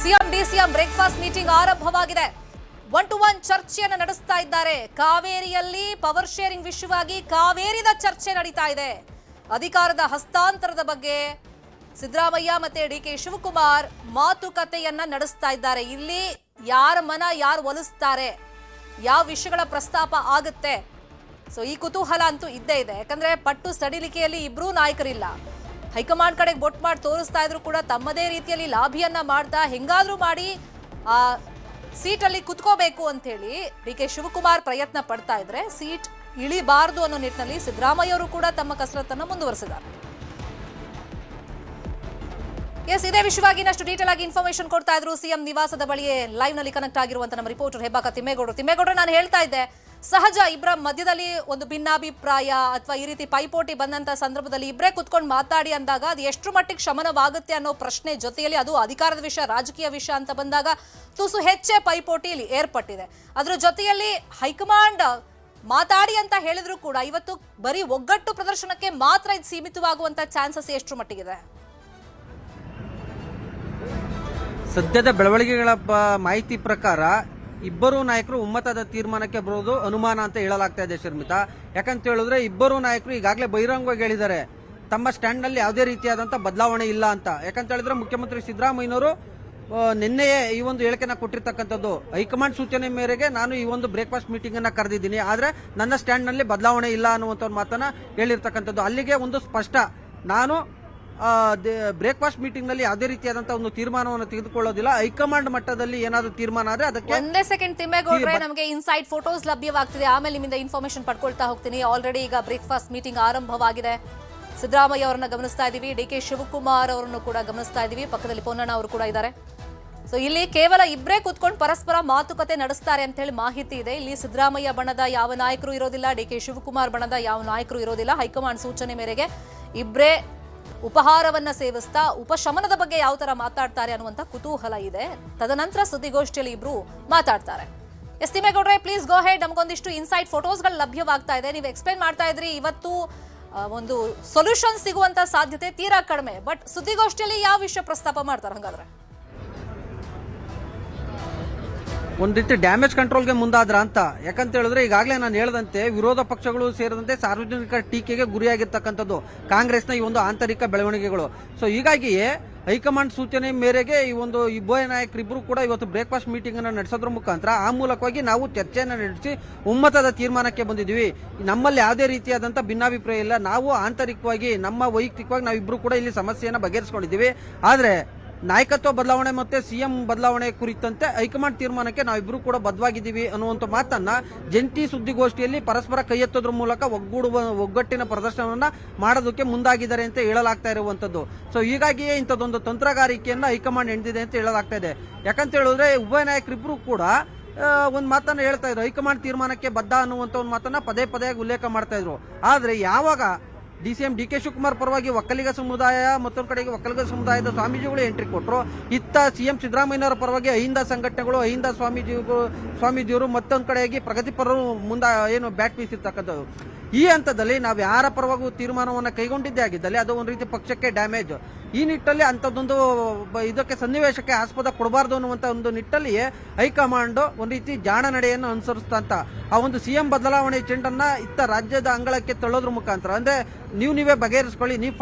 CM DCM breakfast meeting ಆರಂಭವಾಗಿದೆ. 1-to-1 ಚರ್ಚೆಯನ್ನು ನಡೆಸ್ತಾ ಇದ್ದಾರೆ. ಕಾವೇರಿಯಲ್ಲಿ ಪವರ್ ಶೇರಿಂಗ್ ವಿಷಯವಾಗಿ ಕಾವೇರಿದ ಚರ್ಚೆ ನಡೀತಾ ಇದೆ. ಅಧಿಕಾರದ ಹಸ್ತಾಂತರದ ಬಗ್ಗೆ ಸಿದ್ದರಾಮಯ್ಯ ಮತ್ತೆ ಡಿಕೆ ಶಿವಕುಮಾರ್ ಮಾತುಕತೆಯನ್ನ ನಡೆಸ್ತಾ ಇದ್ದಾರೆ. ಇಲ್ಲಿ ಯಾರ ಮನ ಯಾರು ಒಲಿಸ್ತಾರೆ, ಯಾವ ವಿಷಯಗಳ ಪ್ರಸ್ತಾಪ ಆಗುತ್ತೆ, ಸೊ ಈ ಕುತೂಹಲ ಅಂತೂ ಇದ್ದೇ ಇದೆ. ಯಾಕಂದ್ರೆ ಪಟ್ಟು ಸಡಿಲಿಕೆಯಲ್ಲಿ ಇಬ್ರೂ ನಾಯಕರಿಲ್ಲ. ಹೈಕಮಾಂಡ್ ಕಡೆಗೆ ಬೊಟ್ಟು ಮಾಡಿ ತೋರಿಸ್ತಾ ಇದ್ರು ಕೂಡ ತಮ್ಮದೇ ರೀತಿಯಲ್ಲಿ ಲಾಭಿಯನ್ನ ಮಾಡ್ತಾ ಹೆಂಗಾದ್ರೂ ಮಾಡಿ ಆ ಸೀಟಲ್ಲಿ ಕುತ್ಕೋಬೇಕು ಅಂತ ಹೇಳಿ ಡಿಕೆ ಶಿವಕುಮಾರ್ ಪ್ರಯತ್ನ ಪಡ್ತಾ ಇದ್ರೆ ಸೀಟ್ ಇಳಿಬಾರದು ಅನ್ನೋ ನಿಟ್ಟಿನಲ್ಲಿ ಸಿದ್ದರಾಮಯ್ಯ ಅವರು ಕೂಡ ತಮ್ಮ ಕಸರತ್ತನ್ನು ಮುಂದುವರೆಸಿದ್ದಾರೆ. ಎಸ್, ಇದೇ ವಿಷಯವಾಗಿ ಇನ್ನಷ್ಟು ಡೀಟೇಲ್ ಆಗಿ ಇನ್ಫಾರ್ಮೇಶನ್ ಕೊಡ್ತಾ ಇದ್ರು ಸಿಎಂ ನಿವಾಸದ ಬಳಿಯೇ ಲೈವ್ ನಲ್ಲಿ ಕನೆಕ್ಟ್ ಆಗಿರುವಂತ ನಮ್ಮ ರಿಪೋರ್ಟರ್ ಹೆಬ್ಬಾಕ ತಿಮ್ಮೇಗೌಡರು. ನಾನು ಹೇಳ್ತಾ ಇದ್ದೆ, ಸಹಜ ಇಬ್ಬರ ಮಧ್ಯದಲ್ಲಿ ಒಂದು ಭಿನ್ನಾಭಿಪ್ರಾಯ ಅಥವಾ ಈ ರೀತಿ ಪೈಪೋಟಿ ಬಂದಂತ ಸಂದರ್ಭದಲ್ಲಿ ಇಬ್ಬರೇ ಕುತ್ಕೊಂಡು ಮಾತಾಡಿ ಅಂದಾಗ ಅದು ಎಷ್ಟು ಮಟ್ಟಿಗೆ ಶಮನವಾಗುತ್ತೆ ಅನ್ನೋ ಪ್ರಶ್ನೆ ಜೊತೆಯಲ್ಲಿ ಅದು ಅಧಿಕಾರದ ವಿಷಯ, ರಾಜಕೀಯ ವಿಷಯ ಅಂತ ಬಂದಾಗ ತುಸು ಹೆಚ್ಚೇ ಪೈಪೋಟಿ ಇಲ್ಲಿ ಏರ್ಪಟ್ಟಿದೆ. ಅದರ ಜೊತೆಯಲ್ಲಿ ಹೈಕಮಾಂಡ್ ಮಾತಾಡಿ ಅಂತ ಹೇಳಿದ್ರು ಕೂಡ ಇವತ್ತು ಬರೀ ಒಗ್ಗಟ್ಟು ಪ್ರದರ್ಶನಕ್ಕೆ ಮಾತ್ರ ಇದು ಸೀಮಿತವಾಗುವಂತ ಚಾನ್ಸಸ್ ಎಷ್ಟು ಮಟ್ಟಿಗಿದೆ? ಸದ್ಯದ ಬೆಳವಣಿಗೆಗಳ ಮಾಹಿತಿ ಪ್ರಕಾರ ಇಬ್ಬರು ನಾಯಕರು ಒಮ್ಮತದ ತೀರ್ಮಾನಕ್ಕೆ ಬರೋದು ಅನುಮಾನ ಅಂತ ಹೇಳಲಾಗ್ತಾ ಇದೆ ಶರ್ಮಿತಾ. ಯಾಕಂತ ಹೇಳಿದ್ರೆ ಇಬ್ಬರು ನಾಯಕರು ಈಗಾಗಲೇ ಬಹಿರಂಗವಾಗಿ ಹೇಳಿದ್ದಾರೆ ತಮ್ಮ ಸ್ಟ್ಯಾಂಡ್ ನಲ್ಲಿ ಯಾವುದೇ ರೀತಿಯಾದಂತಹ ಬದಲಾವಣೆ ಇಲ್ಲ ಅಂತ. ಯಾಕಂತ ಹೇಳಿದ್ರೆ ಮುಖ್ಯಮಂತ್ರಿ ಸಿದ್ದರಾಮಯ್ಯನವರು ನಿನ್ನೆಯೇ ಈ ಒಂದು ಹೇಳಿಕೆನ ಕೊಟ್ಟಿರ್ತಕ್ಕಂಥದ್ದು. ಹೈಕಮಾಂಡ್ ಸೂಚನೆ ಮೇರೆಗೆ ನಾನು ಈ ಒಂದು ಬ್ರೇಕ್ಫಾಸ್ಟ್ ಮೀಟಿಂಗ್ ಅನ್ನ ಕರೆದಿದ್ದೀನಿ, ಆದ್ರೆ ನನ್ನ ಸ್ಟ್ಯಾಂಡ್ ನಲ್ಲಿ ಬದಲಾವಣೆ ಇಲ್ಲ ಅನ್ನುವಂತ ಮಾತನ್ನ ಹೇಳಿರ್ತಕ್ಕಂಥದ್ದು. ಅಲ್ಲಿಗೆ ಒಂದು ಸ್ಪಷ್ಟ, ನಾನು ಬ್ರೇಕ್ಫಾಸ್ಟ್ ಮೀಟಿಂಗ್ ನಲ್ಲಿ ಯಾವುದೇ ರೀತಿಯಾದಂತಹ ಒಂದು ತೀರ್ಮಾನವನ್ನು ತೆಗೆದುಕೊಳ್ಳೋದಿಲ್ಲ. ಹೈಕಮಾಂಡ್ ಮಟ್ಟದಲ್ಲಿ ಏನಾದರೂ ತೀರ್ಮಾನ ಆದ್ರೆ ಅದಕ್ಕೆ ಒಂದೇ ಸೆಕೆಂಡ್ ತಿಮ್ಮೇಗೌಡ್ರೆ, ನಮಗೆ ಇನ್ಸೈಡ್ ಫೋಟೋಸ್ ಲಭ್ಯವಾಗ್ತಿದೆ, ಆಮೇಲೆ ನಿಮ್ಮಿಂದ ಇನ್ಫಾರ್ಮೇಶನ್ ಪಡ್ಕೊಳ್ತಾ ಹೋಗ್ತೀನಿ. ಆಲ್ರೆಡಿ ಈಗ ಬ್ರೇಕ್ಫಾಸ್ಟ್ ಮೀಟಿಂಗ್ ಆರಂಭವಾಗಿದೆ. ಸಿದ್ದರಾಮಯ್ಯ ಅವರನ್ನ ಗಮನಿಸ್ತಾ ಇದೀವಿ, ಡಿಕೆ ಶಿವಕುಮಾರ್ ಅವರನ್ನು ಕೂಡ ಗಮನಿಸ್ತಾ ಇದೀವಿ, ಪಕ್ಕದಲ್ಲಿ ಪೊನ್ನಣ್ಣ ಅವರು ಕೂಡ ಇದ್ದಾರೆ. ಸೊ ಇಲ್ಲಿ ಕೇವಲ ಇಬ್ಬರೇ ಕೂತ್ಕೊಂಡು ಪರಸ್ಪರ ಮಾತುಕತೆ ನಡೆಸ್ತಾರೆ ಅಂತ ಹೇಳಿ ಮಾಹಿತಿ ಇದೆ. ಇಲ್ಲಿ ಸಿದ್ದರಾಮಯ್ಯ ಬಣದ ಯಾವ ನಾಯಕರು ಇರೋದಿಲ್ಲ, ಡಿಕೆ ಶಿವಕುಮಾರ್ ಬಣದ ಯಾವ ನಾಯಕರು ಇರೋದಿಲ್ಲ. ಹೈಕಮಾಂಡ್ ಸೂಚನೆ ಮೇರೆಗೆ ಇಬ್ಬರೇ ಉಪಹಾರವನ್ನ ಸೇವಿಸ್ತಾ ಉಪಶಮನದ ಬಗ್ಗೆ ಯಾವ ತರ ಮಾತಾಡ್ತಾರೆ ಅನ್ನುವಂತ ಕುತೂಹಲ ಇದೆ. ತದನಂತರ ಸುದ್ದಿಗೋಷ್ಠಿಯಲ್ಲಿ ಇಬ್ರು ಮಾತಾಡ್ತಾರೆ. ಎಸ್ ತಿಮ್ಮೇಗೌಡ್ರೆ, ಪ್ಲೀಸ್ ಗೋ ಹೆಡ್. ನಮಗೊಂದಿಷ್ಟು ಇನ್ಸೈಡ್ ಫೋಟೋಸ್ಗಳು ಲಭ್ಯವಾಗ್ತಾ ಇದೆ. ನೀವು ಎಕ್ಸ್ಪ್ಲೈನ್ ಮಾಡ್ತಾ ಇದ್ರಿ ಇವತ್ತು ಒಂದು ಸೊಲ್ಯೂಷನ್ ಸಿಗುವಂತ ಸಾಧ್ಯತೆ ತೀರಾ ಕಡಿಮೆ, ಬಟ್ ಸುದ್ದಿಗೋಷ್ಠಿಯಲ್ಲಿ ಯಾವ ವಿಷಯ ಪ್ರಸ್ತಾಪ ಮಾಡ್ತಾರೆ ಹಂಗಾದ್ರೆ? ಒಂದ್ ರೀತಿ ಡ್ಯಾಮೇಜ್ ಕಂಟ್ರೋಲ್ಗೆ ಮುಂದಾದ್ರ ಅಂತ. ಯಾಕಂತ ಹೇಳಿದ್ರೆ ಈಗಾಗಲೇ ನಾನು ಹೇಳದಂತೆ ವಿರೋಧ ಪಕ್ಷಗಳು ಸೇರಿದಂತೆ ಸಾರ್ವಜನಿಕ ಟೀಕೆಗೆ ಗುರಿಯಾಗಿರ್ತಕ್ಕಂಥದ್ದು ಕಾಂಗ್ರೆಸ್ನ ಈ ಒಂದು ಆಂತರಿಕ ಬೆಳವಣಿಗೆಗಳು. ಸೊ ಹೀಗಾಗಿಯೇ ಹೈಕಮಾಂಡ್ ಸೂಚನೆ ಮೇರೆಗೆ ಈ ಒಂದು ಉಭಯ ನಾಯಕರಿಬ್ಬರು ಕೂಡ ಇವತ್ತು ಬ್ರೇಕ್ಫಾಸ್ಟ್ ಮೀಟಿಂಗ್ ಅನ್ನು ನಡೆಸೋದ್ರ ಮುಖಾಂತರ ಆ ಮೂಲಕವಾಗಿ ನಾವು ಚರ್ಚೆಯನ್ನು ನಡೆಸಿ ಒಮ್ಮತದ ತೀರ್ಮಾನಕ್ಕೆ ಬಂದಿದ್ದೀವಿ. ನಮ್ಮಲ್ಲಿ ಯಾವುದೇ ರೀತಿಯಾದಂತಹ ಭಿನ್ನಾಭಿಪ್ರಾಯ ಇಲ್ಲ. ನಾವು ಆಂತರಿಕವಾಗಿ ನಮ್ಮ ವೈಯಕ್ತಿಕವಾಗಿ ನಾವಿಬ್ರು ಕೂಡ ಇಲ್ಲಿ ಸಮಸ್ಯೆಯನ್ನು ಬಗೆಹರಿಸಿಕೊಂಡಿದ್ದೀವಿ. ಆದ್ರೆ ನಾಯಕತ್ವ ಬದಲಾವಣೆ ಮತ್ತೆ ಸಿಎಂ ಬದಲಾವಣೆ ಕುರಿತಂತೆ ಹೈಕಮಾಂಡ್ ತೀರ್ಮಾನಕ್ಕೆ ನಾವಿಬ್ರು ಕೂಡ ಬದ್ಧವಾಗಿದ್ದೀವಿ ಅನ್ನುವಂಥ ಮಾತನ್ನ ಜಂಟಿ ಸುದ್ದಿಗೋಷ್ಠಿಯಲ್ಲಿ ಪರಸ್ಪರ ಕೈ ಎತ್ತೋದ್ರ ಮೂಲಕ ಒಗ್ಗಟ್ಟಿನ ಪ್ರದರ್ಶನವನ್ನ ಮಾಡೋದಕ್ಕೆ ಮುಂದಾಗಿದ್ದಾರೆ ಅಂತ ಹೇಳಲಾಗ್ತಾ ಇರುವಂತದ್ದು. ಸೊ ಹೀಗಾಗಿಯೇ ಇಂಥದ್ದೊಂದು ತಂತ್ರಗಾರಿಕೆಯನ್ನ ಹೈಕಮಾಂಡ್ ಎಂದಿದೆ ಅಂತ ಹೇಳಲಾಗ್ತಾ ಇದೆ. ಯಾಕಂತ ಹೇಳಿದ್ರೆ ಉಭಯ ನಾಯಕರಿಬ್ರು ಕೂಡ ಒಂದು ಮಾತನ್ನ ಹೇಳ್ತಾ ಇದ್ರು, ಹೈಕಮಾಂಡ್ ತೀರ್ಮಾನಕ್ಕೆ ಬದ್ಧ ಅನ್ನುವಂಥ ಒಂದು ಮಾತನ್ನ ಪದೇ ಪದೇ ಉಲ್ಲೇಖ ಮಾಡ್ತಾ ಇದ್ರು. ಆದ್ರೆ ಯಾವಾಗ ಡಿಸಿಎಂ ಡಿಕೆ ಶಿವಕುಮಾರ್ ಪರವಾಗಿ ಒಕ್ಕಲಿಗ ಸಮುದಾಯ, ಮತ್ತೊಂದು ಕಡೆಗೆ ಒಕ್ಕಲಿಗ ಸಮುದಾಯದ ಸ್ವಾಮೀಜಿಗಳು ಎಂಟ್ರಿ ಕೊಟ್ಟರು, ಇತ್ತ ಸಿಎಂ ಸಿದ್ದರಾಮಯ್ಯನವರ ಪರವಾಗಿ ಅಹಿಂದ ಸಂಘಟನೆಗಳು, ಅಹಿಂದ ಸ್ವಾಮೀಜಿಯವರು, ಮತ್ತೊಂದು ಕಡೆಗೆ ಪ್ರಗತಿಪರರು ಮುಂದೆ ಏನು ಬ್ಯಾಟ್ ಬೀಸಿರ್ತಕ್ಕಂಥದ್ದು. ಈ ಹಂತದಲ್ಲಿ ನಾವು ಯಾರ ಪರವಾಗಿ ತೀರ್ಮಾನವನ್ನು ಕೈಗೊಂಡಿದ್ದೇ ಆಗಿದ್ದಲ್ಲಿ ಅದು ಒಂದು ರೀತಿ ಪಕ್ಷಕ್ಕೆ ಡ್ಯಾಮೇಜ್. ಈ ನಿಟ್ಟಲ್ಲಿ ಅಂಥದ್ದೊಂದು ಇದಕ್ಕೆ ಸನ್ನಿವೇಶಕ್ಕೆ ಆಸ್ಪದ ಕೊಡಬಾರ್ದು ಅನ್ನುವಂಥ ಒಂದು ನಿಟ್ಟಲ್ಲಿಯೇ ಹೈಕಮಾಂಡ್ ಒಂದು ರೀತಿ ಜಾಣ ನಡೆಯನ್ನು ಅನುಸರಿಸ್ತಂತ ಆ ಒಂದು ಸಿಎಂ ಬದಲಾವಣೆ ಚೆಂಡನ್ನ ಇತ್ತ ರಾಜ್ಯದ ಅಂಗಳಕ್ಕೆ ತಳ್ಳೋದ್ರ ಮುಖಾಂತರ, ಅಂದ್ರೆ ನೀವೇ ಬಗೆಹರಿಸ್ಕೊಳ್ಳಿ,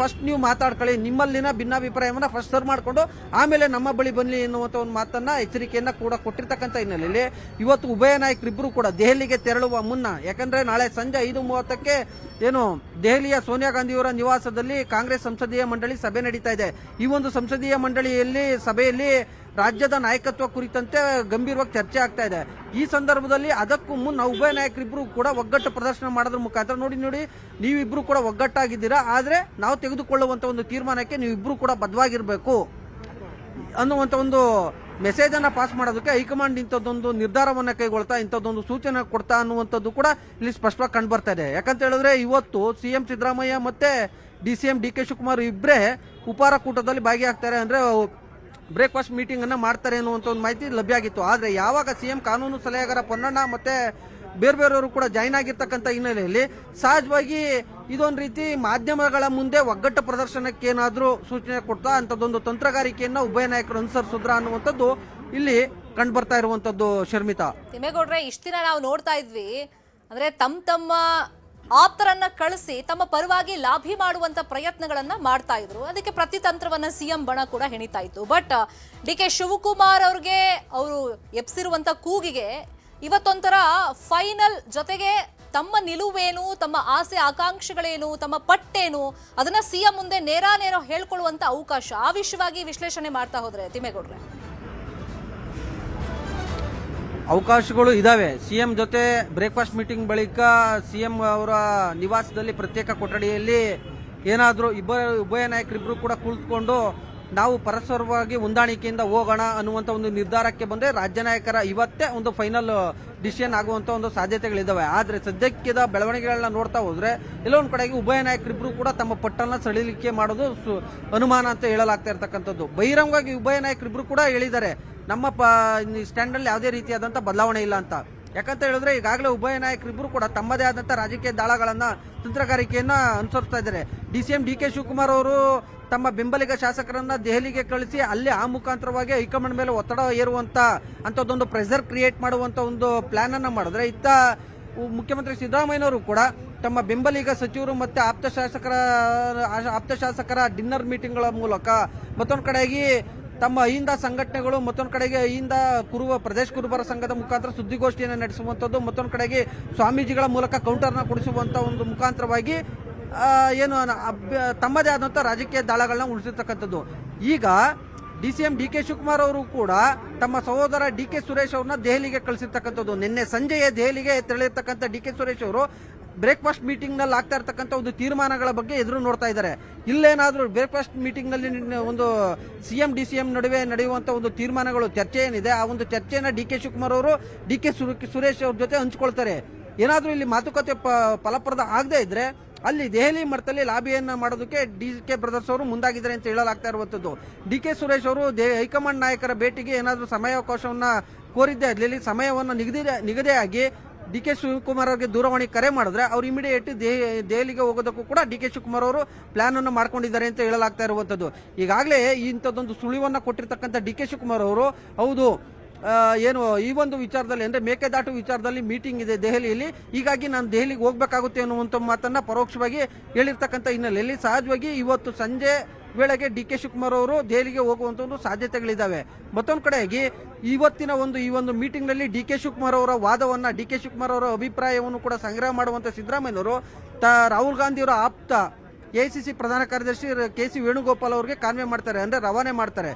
ನೀವು ಮಾತಾಡ್ಕೊಳ್ಳಿ, ನಿಮ್ಮಲ್ಲಿನ ಭಿನ್ನಾಭಿಪ್ರಾಯವನ್ನ ಫಸ್ಟ್ ಸರ್ ಮಾಡಿಕೊಂಡು ಆಮೇಲೆ ನಮ್ಮ ಬಳಿ ಬನ್ನಿ ಎನ್ನುವಂಥ ಒಂದು ಮಾತನ್ನ ಎಚ್ಚರಿಕೆಯನ್ನ ಕೂಡ ಕೊಟ್ಟಿರ್ತಕ್ಕಂಥ ಹಿನ್ನೆಲೆಯಲ್ಲಿ ಇವತ್ತು ಉಭಯ ನಾಯಕರಿಬ್ಬರು ಕೂಡ ದೆಹಲಿಗೆ ತೆರಳುವ ಮುನ್ನ, ಯಾಕಂದ್ರೆ ನಾಳೆ ಸಂಜೆ 5:30ಕ್ಕೆ ಏನು ದೆಹಲಿಯ ಸೋನಿಯಾ ಗಾಂಧಿಯವರ ನಿವಾಸದಲ್ಲಿ ಕಾಂಗ್ರೆಸ್ ಸಂಸದೀಯ ಮಂಡಳಿ ಸಭೆ ನಡೀತಾ ಇದೆ. ಈ ಒಂದು ಸಂಸದೀಯ ಸಭೆಯಲ್ಲಿ ರಾಜ್ಯದ ನಾಯಕತ್ವ ಕುರಿತಂತೆ ಗಂಭೀರವಾಗಿ ಚರ್ಚೆ ಆಗ್ತಾ ಇದೆ. ಈ ಸಂದರ್ಭದಲ್ಲಿ ಅದಕ್ಕೂ ಮುನ್ನ ಉಭಯ ನಾಯಕರಿಬ್ರು ಕೂಡ ಒಗ್ಗಟ್ಟು ಪ್ರದರ್ಶನ ಮಾಡೋದ್ರ ಮುಖಾಂತರ ನೋಡಿ ನೀವಿಬ್ರು ಕೂಡ ಒಗ್ಗಟ್ಟಾಗಿದ್ದೀರಾ, ಆದ್ರೆ ನಾವು ತೆಗೆದುಕೊಳ್ಳುವಂತ ಒಂದು ತೀರ್ಮಾನಕ್ಕೆ ನೀವಿಬ್ರು ಕೂಡ ಬದ್ಧವಾಗಿರ್ಬೇಕು ಅನ್ನುವಂತ ಒಂದು ಮೆಸೇಜ್ ಅನ್ನ ಪಾಸ್ ಮಾಡೋದಕ್ಕೆ ಹೈಕಮಾಂಡ್ ಇಂಥದ್ದೊಂದು ನಿರ್ಧಾರವನ್ನ ಕೈಗೊಳ್ತಾ ಇಂಥದ್ದೊಂದು ಸೂಚನೆ ಕೊಡ್ತಾ ಅನ್ನುವಂಥದ್ದು ಕೂಡ ಇಲ್ಲಿ ಸ್ಪಷ್ಟವಾಗಿ ಕಂಡು ಬರ್ತಾ ಇದೆ. ಯಾಕಂತ ಹೇಳಿದ್ರೆ ಇವತ್ತು ಸಿಎಂ ಸಿದ್ದರಾಮಯ್ಯ ಮತ್ತೆ ಡಿಸಿಎಂ ಡಿಕೆ ಶಿವಕುಮಾರ್ ಇಬ್ಬರೇ ಉಪಹಾರ ಕೂಟದಲ್ಲಿ ಭಾಗಿಯಾಗ್ತಾರೆ, ಅಂದ್ರೆ ಬ್ರೇಕ್ಫಾಸ್ಟ್ ಮೀಟಿಂಗ್ ಅನ್ನ ಮಾಡ್ತಾರೆ ಅನ್ನುವಂಥ ಒಂದು ಮಾಹಿತಿ ಲಭ್ಯ ಆಗಿತ್ತು. ಆದ್ರೆ ಯಾವಾಗ ಸಿಎಂ ಕಾನೂನು ಸಲಹೆಗಾರ ಪೊನ್ನಣ್ಣ ಮತ್ತೆ ಬೇರೆ ಬೇರೆಯವರು ಕೂಡ ಜಾಯಿನ್ ಆಗಿರ್ತಕ್ಕಂಥ ಹಿನ್ನೆಲೆಯಲ್ಲಿ ಸಹಜವಾಗಿ ಇದೊಂದು ರೀತಿ ಮಾಧ್ಯಮಗಳ ಮುಂದೆ ಒಗ್ಗಟ್ಟು ಪ್ರದರ್ಶನಕ್ಕೆ ಏನಾದರೂ ಸೂಚನೆ ಕೊಡ್ತಾ ಅಂಥದ್ದೊಂದು ತಂತ್ರಗಾರಿಕೆಯನ್ನ ಉಭಯ ನಾಯಕರು ಅನುಸರಿಸಿದ್ರ ಅನ್ನುವಂಥದ್ದು ಇಲ್ಲಿ ಕಂಡು ಬರ್ತಾ ಇರುವಂತದ್ದು. ಶರ್ಮಿತಾ, ತಿಮ್ಮೇಗೌಡ್ರೆ, ಇಷ್ಟ ದಿನ ನಾವು ನೋಡ್ತಾ ಇದ್ವಿ ಅಂದ್ರೆ ತಮ್ಮ ಆಪ್ತರನ್ನ ಕಳಿಸಿ ತಮ್ಮ ಪರವಾಗಿ ಲಾಭಿ ಮಾಡುವಂತ ಪ್ರಯತ್ನಗಳನ್ನ ಮಾಡ್ತಾ ಇದ್ರು. ಅದಕ್ಕೆ ಪ್ರತಿತಂತ್ರವನ್ನ ಸಿಎಂ ಬಣ ಕೂಡ ಹೆಣಿತಾ ಇತ್ತು. ಬಟ್ ಡಿ ಕೆ ಶಿವಕುಮಾರ್ ಅವ್ರಿಗೆ ಅವರು ಎಪ್ಸಿರುವಂತ ಕೂಗಿಗೆ ಇವತ್ತೊಂಥರ ಫೈನಲ್, ಜೊತೆಗೆ ತಮ್ಮ ನಿಲುವೇನು, ತಮ್ಮ ಆಸೆ ಆಕಾಂಕ್ಷೆಗಳೇನು, ತಮ್ಮ ಪಟ್ಟೇನು, ಅದನ್ನ ಸಿಎಂ ಮುಂದೆ ನೇರ ಹೇಳ್ಕೊಳ್ಳುವಂತ ಅವಕಾಶ, ಆ ವಿಷಯವಾಗಿ ವಿಶ್ಲೇಷಣೆ ಮಾಡ್ತಾ ಹೋದ್ರೆ ತಿಮ್ಮೇಗೌಡ್ರೆ. ಅವಕಾಶಗಳು ಇದಾವೆ. ಸಿಎಂ ಜೊತೆ ಬ್ರೇಕ್ಫಾಸ್ಟ್ ಮೀಟಿಂಗ್ ಬಳಿಕ ಸಿಎಂ ಅವರ ನಿವಾಸದಲ್ಲಿ ಪ್ರತ್ಯೇಕ ಕೊಠಡಿಯಲ್ಲಿ ಏನಾದರೂ ಉಭಯ ನಾಯಕರಿಬ್ರು ಕೂಡ ಕುಳಿತುಕೊಂಡು ನಾವು ಪರಸ್ಪರವಾಗಿ ಹೊಂದಾಣಿಕೆಯಿಂದ ಹೋಗೋಣ ಅನ್ನುವಂಥ ಒಂದು ನಿರ್ಧಾರಕ್ಕೆ ಬಂದರೆ ರಾಜ್ಯ ನಾಯಕರ ಇವತ್ತೇ ಒಂದು ಫೈನಲ್ ಡಿಸಿಷನ್ ಆಗುವಂಥ ಒಂದು ಸಾಧ್ಯತೆಗಳಿದ್ದಾವೆ. ಆದರೆ ಸದ್ಯಕ್ಕಿದ ಬೆಳವಣಿಗೆಗಳನ್ನ ನೋಡ್ತಾ ಹೋದ್ರೆ ಎಲ್ಲೊಂದು ಕಡೆಗೆ ಉಭಯ ನಾಯಕರಿಬ್ರು ಕೂಡ ತಮ್ಮ ಪಟ್ಟನ್ನ ಸಡಿಲಿಕೆ ಮಾಡೋದು ಅನುಮಾನ ಅಂತ ಹೇಳಲಾಗ್ತಾ ಇರ್ತಕ್ಕಂಥದ್ದು. ಬಹಿರಂಗವಾಗಿ ಉಭಯ ನಾಯಕರಿಬ್ರು ಕೂಡ ಹೇಳಿದ್ದಾರೆ, ನಮ್ಮ ಸ್ಟ್ಯಾಂಡಲ್ಲಿ ಯಾವುದೇ ರೀತಿಯಾದಂಥ ಬದಲಾವಣೆ ಇಲ್ಲ ಅಂತ. ಯಾಕಂತ ಹೇಳಿದ್ರೆ ಈಗಾಗಲೇ ಉಭಯ ನಾಯಕರಿಬ್ರು ಕೂಡ ತಮ್ಮದೇ ಆದಂಥ ರಾಜಕೀಯ ದಾಳಗಳನ್ನ, ತಂತ್ರಗಾರಿಕೆಯನ್ನ ಅನುಸರಿಸ್ತಾ ಇದ್ದಾರೆ. ಡಿಸಿಎಂ ಡಿ ಕೆ ಶಿವಕುಮಾರ್ ಅವರು ತಮ್ಮ ಬೆಂಬಲಿಗ ಶಾಸಕರನ್ನ ದೆಹಲಿಗೆ ಕಳಿಸಿ ಅಲ್ಲಿ ಆ ಮುಖಾಂತರವಾಗಿ ಹೈಕಮಾಂಡ್ ಮೇಲೆ ಒತ್ತಡ ಏರುವಂತ ಅಂಥದ್ದೊಂದು ಪ್ರೆಷರ್ ಕ್ರಿಯೇಟ್ ಮಾಡುವಂತ ಒಂದು ಪ್ಲಾನ್ ಅನ್ನ ಮಾಡಿದ್ರೆ, ಇತ್ತ ಮುಖ್ಯಮಂತ್ರಿ ಸಿದ್ದರಾಮಯ್ಯನವರು ಕೂಡ ತಮ್ಮ ಬೆಂಬಲಿಗ ಸಚಿವರು ಮತ್ತೆ ಆಪ್ತ ಶಾಸಕರ ಡಿನ್ನರ್ ಮೀಟಿಂಗ್ಗಳ ಮೂಲಕ, ಮತ್ತೊಂದು ಕಡೆಗೆ ತಮ್ಮ ಅಹಿಂದ ಸಂಘಟನೆಗಳು, ಮತ್ತೊಂದು ಕಡೆಗೆ ಅಹಿಂದ ಪ್ರದೇಶ ಕುರುಬರ ಸಂಘದ ಮುಖಾಂತರ ಸುದ್ದಿಗೋಷ್ಠಿಯನ್ನು ನಡೆಸುವಂಥದ್ದು, ಮತ್ತೊಂದು ಕಡೆಗೆ ಸ್ವಾಮೀಜಿಗಳ ಮೂಲಕ ಕೌಂಟರ್ನ ಕೊಡಿಸುವಂತ ಒಂದು ಮುಖಾಂತರವಾಗಿ ಏನು ತಮ್ಮದೇ ಆದಂಥ ರಾಜಕೀಯ ದಾಳಗಳನ್ನ ಉಳಿಸಿರ್ತಕ್ಕಂಥದ್ದು. ಈಗ ಡಿಸಿಎಂ ಡಿ ಕೆ ಶಿವಕುಮಾರ್ ಅವರು ಕೂಡ ತಮ್ಮ ಸಹೋದರ ಡಿ ಕೆ ಸುರೇಶ್ ಅವ್ರನ್ನ ದೆಹಲಿಗೆ ಕಳಿಸಿರ್ತಕ್ಕಂಥದ್ದು. ನಿನ್ನೆ ಸಂಜೆಯೇ ದೆಹಲಿಗೆ ತೆರಳಿರ್ತಕ್ಕಂಥ ಡಿ ಕೆ ಸುರೇಶ್ ಅವರು ಬ್ರೇಕ್ಫಾಸ್ಟ್ ಮೀಟಿಂಗ್ ನಲ್ಲಿ ಆಗ್ತಾ ಇರ್ತಕ್ಕಂಥ ಒಂದು ತೀರ್ಮಾನಗಳ ಬಗ್ಗೆ ಎದುರು ನೋಡ್ತಾ ಇದ್ದಾರೆ. ಇಲ್ಲೇನಾದ್ರೂ ಬ್ರೇಕ್ಫಾಸ್ಟ್ ಮೀಟಿಂಗ್ ನಲ್ಲಿ ಒಂದು ಸಿಎಂ ಡಿಸಿಎಂ ನಡುವೆ ನಡೆಯುವಂತ ಒಂದು ತೀರ್ಮಾನಗಳು, ಚರ್ಚೆ ಏನಿದೆ, ಆ ಒಂದು ಚರ್ಚೆಯನ್ನ ಡಿ ಕೆ ಶಿವಕುಮಾರ್ ಅವರು ಡಿ ಕೆ ಸುರೇಶ್ ಅವ್ರ ಜೊತೆ ಹಂಚ್ಕೊಳ್ತಾರೆ. ಏನಾದ್ರೂ ಇಲ್ಲಿ ಮಾತುಕತೆ ಫಲಪ್ರದ ಆಗದೆ ಇದ್ರೆ ಅಲ್ಲಿ ದೆಹಲಿ ಮಟ್ಟದಲ್ಲಿ ಲಾಬಿಯನ್ನ ಮಾಡೋದಕ್ಕೆ ಡಿ ಕೆ ಬ್ರದರ್ಸ್ ಅವರು ಮುಂದಾಗಿದ್ದಾರೆ ಅಂತ ಹೇಳಲಾಗ್ತಾ ಇರುವಂತದ್ದು. ಡಿ ಕೆ ಸುರೇಶ್ ಅವರು ಹೈಕಮಾಂಡ್ ನಾಯಕರ ಭೇಟಿಗೆ ಏನಾದರೂ ಸಮಯಾವಕಾಶವನ್ನ ಕೋರಿದ್ದೆ, ಅಲ್ಲಿ ಸಮಯವನ್ನು ನಿಗದಿಯಾಗಿ ಡಿ ಕೆ ಶಿವಕುಮಾರ್ ಅವರಿಗೆ ದೂರವಾಣಿ ಕರೆ ಮಾಡಿದ್ರೆ ಅವ್ರು ಇಮಿಡಿಯೇಟ್ ದೆಹಲಿಗೆ ಹೋಗೋದಕ್ಕೂ ಕೂಡ ಡಿ ಕೆ ಶಿವಕುಮಾರ್ ಅವರು ಪ್ಲಾನ್ ಅನ್ನು ಮಾಡ್ಕೊಂಡಿದ್ದಾರೆ ಅಂತ ಹೇಳಲಾಗ್ತಾ ಇರುವಂತದ್ದು. ಈಗಾಗಲೇ ಇಂಥದ್ದೊಂದು ಸುಳಿವನ್ನ ಕೊಟ್ಟಿರ್ತಕ್ಕಂಥ ಡಿ ಕೆ ಶಿವಕುಮಾರ್ ಅವರು, ಹೌದು ಏನು ಈ ಒಂದು ವಿಚಾರದಲ್ಲಿ ಅಂದ್ರೆ ಮೇಕೆದಾಟು ವಿಚಾರದಲ್ಲಿ ಮೀಟಿಂಗ್ ಇದೆ ದೆಹಲಿಯಲ್ಲಿ, ಹೀಗಾಗಿ ನಾನು ದೆಹಲಿಗೆ ಹೋಗ್ಬೇಕಾಗುತ್ತೆ ಅನ್ನುವಂಥ ಮಾತನ್ನ ಪರೋಕ್ಷವಾಗಿ ಹೇಳಿರ್ತಕ್ಕಂಥ ಹಿನ್ನೆಲೆಯಲ್ಲಿ ಸಹಜವಾಗಿ ಇವತ್ತು ಸಂಜೆ ವೇಳೆಗೆ ಡಿ ಕೆ ಶಿವಕುಮಾರ್ ಅವರು ದೆಹಲಿಗೆ ಹೋಗುವಂತ ಒಂದು ಸಾಧ್ಯತೆಗಳಿದ್ದಾವೆ. ಮತ್ತೊಂದು ಕಡೆಯಾಗಿ ಇವತ್ತಿನ ಈ ಒಂದು ಮೀಟಿಂಗ್ ನಲ್ಲಿ ಡಿ ಕೆ ಶಿವಕುಮಾರ್ ಅವರ ವಾದವನ್ನ, ಡಿ ಕೆ ಶಿವಕುಮಾರ್ ಅವರ ಅಭಿಪ್ರಾಯವನ್ನು ಕೂಡ ಸಂಗ್ರಹ ಮಾಡುವಂತ ಸಿದ್ದರಾಮಯ್ಯನವರು ರಾಹುಲ್ ಗಾಂಧಿ ಅವರ ಆಪ್ತ ಎಐಸಿಸಿ ಪ್ರಧಾನ ಕಾರ್ಯದರ್ಶಿ ಕೆ ಸಿ ವೇಣುಗೋಪಾಲ್ ಅವರಿಗೆ ಕಾನ್ವೆ ಮಾಡ್ತಾರೆ, ಅಂದ್ರೆ ರವಾನೆ ಮಾಡ್ತಾರೆ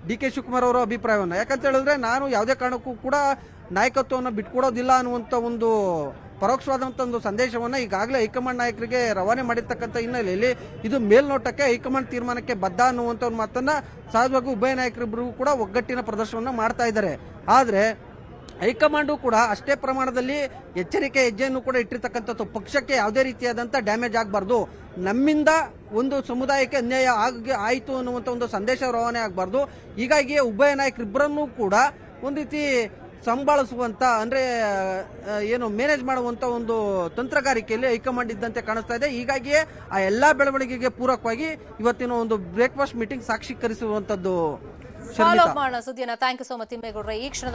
ಡಿ ಕೆ ಶಿವಕುಮಾರ್ ಅವರ ಅಭಿಪ್ರಾಯವನ್ನ. ಯಾಕಂತ ಹೇಳಿದ್ರೆ ನಾನು ಯಾವುದೇ ಕಾರಣಕ್ಕೂ ಕೂಡ ನಾಯಕತ್ವವನ್ನು ಬಿಟ್ಕೊಡೋದಿಲ್ಲ ಅನ್ನುವಂಥ ಒಂದು ಪರೋಕ್ಷವಾದಂಥ ಒಂದು ಸಂದೇಶವನ್ನು ಈಗಾಗಲೇ ಹೈಕಮಾಂಡ್ ನಾಯಕರಿಗೆ ರವಾನೆ ಮಾಡಿರ್ತಕ್ಕಂಥ ಹಿನ್ನೆಲೆಯಲ್ಲಿ ಇದು ಮೇಲ್ನೋಟಕ್ಕೆ ಹೈಕಮಾಂಡ್ ತೀರ್ಮಾನಕ್ಕೆ ಬದ್ಧ ಅನ್ನುವಂಥ ಒಂದು ಮಾತನ್ನ ಸಹಜವಾಗಿ ಉಭಯ ನಾಯಕರಿಬ್ಬರು ಕೂಡ ಒಗ್ಗಟ್ಟಿನ ಪ್ರದರ್ಶನವನ್ನು ಮಾಡ್ತಾ ಇದ್ದಾರೆ. ಆದರೆ ಹೈಕಮಾಂಡು ಕೂಡ ಅಷ್ಟೇ ಪ್ರಮಾಣದಲ್ಲಿ ಎಚ್ಚರಿಕೆ ಹೆಜ್ಜೆಯನ್ನು ಕೂಡ ಇಟ್ಟಿರ್ತಕ್ಕಂಥದ್ದು. ಪಕ್ಷಕ್ಕೆ ಯಾವುದೇ ರೀತಿಯಾದಂಥ ಡ್ಯಾಮೇಜ್ ಆಗಬಾರ್ದು, ನಮ್ಮಿಂದ ಒಂದು ಸಮುದಾಯಕ್ಕೆ ಅನ್ಯಾಯ ಆಯಿತು ಅನ್ನುವಂಥ ಒಂದು ಸಂದೇಶ ರವಾನೆ ಆಗಬಾರ್ದು. ಹೀಗಾಗಿ ಉಭಯ ನಾಯಕರಿಬ್ಬರನ್ನೂ ಕೂಡ ಒಂದು ರೀತಿ ಸಂಭಾಳಿಸುವಂತ, ಅಂದ್ರೆ ಏನು ಮ್ಯಾನೇಜ್ ಮಾಡುವಂತ ಒಂದು ತಂತ್ರಗಾರಿಕೆಯಲ್ಲಿ ಹೈಕಮಾಂಡ್ ಇದ್ದಂತೆ ಕಾಣಿಸ್ತಾ ಇದೆ. ಹೀಗಾಗಿಯೇ ಆ ಎಲ್ಲಾ ಬೆಳವಣಿಗೆಗೆ ಪೂರಕವಾಗಿ ಇವತ್ತಿನ ಒಂದು ಬ್ರೇಕ್ಫಾಸ್ಟ್ ಮೀಟಿಂಗ್ ಸಾಕ್ಷೀಕರಿಸುವಂತದ್ದು. ಫಾಲೋ ಅಪ್ ಮಾಡೋಣ ಸುದ್ದಿಯನ್ನ. ಥ್ಯಾಂಕ್ ಯು ಸೋ ಮಚ್ ತಿಮ್ಮೇಗೌಡ್ರೆ. ಈ ಕ್ಷಣದ